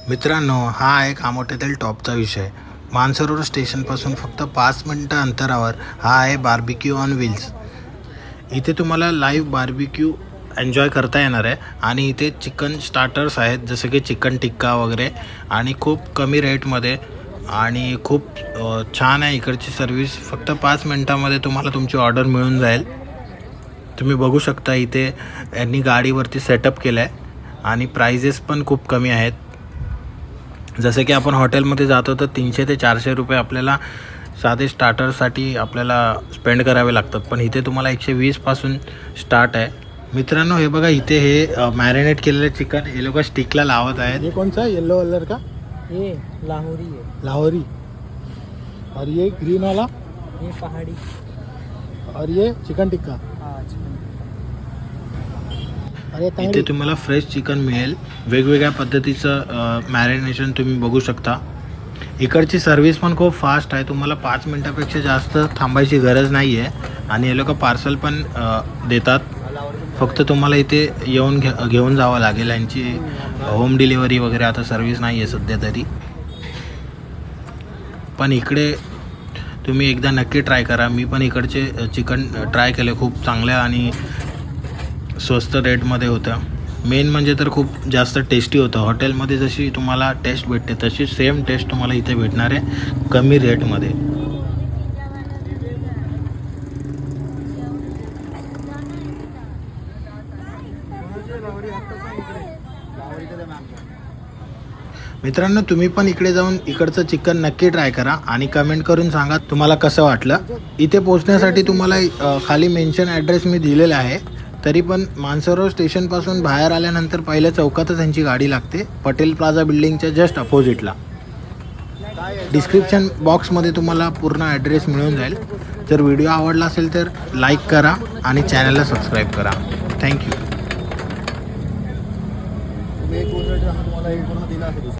मित्रांनो, हा आहे कामोठ्यातील टॉपचा विषय. मानसरोवर स्टेशनपासून फक्त 5 मिनटं अंतरावर हा आहे बार्बिक्यू ऑन व्हील्स. इथे तुम्हाला लाईव्ह बार्बिक्यू एन्जॉय करता येणार आहे आणि इथे चिकन स्टार्टर्स आहेत, जसं की चिकन टिक्का वगैरे, आणि खूप कमी रेटमध्ये आणि खूप छान आहे इकडची सर्विस. फक्त 5 मिनटामध्ये तुम्हाला तुमची ऑर्डर मिळून जाईल. तुम्ही बघू शकता इथे यांनी गाडीवरती सेटअप केलं आहे आणि प्राइजेस पण खूप कमी आहेत. जसं की आपण हॉटेलमध्ये जातो तर 300 ते 400 रुपये आपल्याला साधे स्टार्टरसाठी आपल्याला स्पेंड करावे लागतात, पण इथे तुम्हाला 120पासून स्टार्ट आहे. मित्रांनो, हे बघा, इथे हे मॅरिनेट केलेलं चिकन हे लोक स्टिकला लावत आहेत. ये कौन सा येलो कलर का? ये लाहौरी है, लाहौरी. और ये ग्रीन वाला? ये पहाड़ी. और ये चिकन टिक्का. हाँ चिकन. अरे इथे तांगडी. तुम्हाला फ्रेश चिकन मिळेल. वेगवेगळ्या पद्धतीचं मॅरिनेशन तुम्ही बघू शकता. इकडची सर्विस पण खूप फास्ट आहे. तुम्हाला 5 मिनटापेक्षा जास्त थांबायची गरज नाही आहे आणि हे लोक पार्सल पण देतात. फक्त तुम्हाला इथे येऊन घेऊन जावं लागेल. यांची होम डिलिव्हरी वगैरे आता सर्विस नाही आहे सध्या तरी, पण इकडे तुम्ही एकदा नक्की ट्राय करा. मी पण इकडचे चिकन ट्राय केले, खूप चांगल्या आणि स्वस्त रेटमध्ये होतं. मेन म्हणजे तर खूप जास्त टेस्टी होतं. हॉटेलमध्ये जशी तुम्हाला टेस्ट भेटते तशी सेम टेस्ट तुम्हाला इथे भेटणार आहे कमी रेटमध्ये. मित्रांनो, तुम्ही पण इकडे जाऊन इकडचं चिकन नक्की ट्राय करा आणि कमेंट करून सांगा तुम्हाला कसं वाटलं. इथे पोहोचण्यासाठी तुम्हाला खाली मेन्शन ॲड्रेस मी दिलेला आहे. तरी पण मानसरोवर स्टेशनपासून बाहेर आल्यानंतर पहिल्या चौकातच त्यांची गाडी लागते, पटेल प्लाझा बिल्डिंगच्या जस्ट अपोजिटला. डिस्क्रिप्शन बॉक्समध्ये तुम्हाला पूर्ण ॲड्रेस मिळून जाईल. जर व्हिडिओ आवडला असेल तर लाईक करा आणि चॅनलला सबस्क्राईब करा. थँक्यू. तुम्ही एक पूर्ण तुम्हाला एक पूर्ण दिला असेल.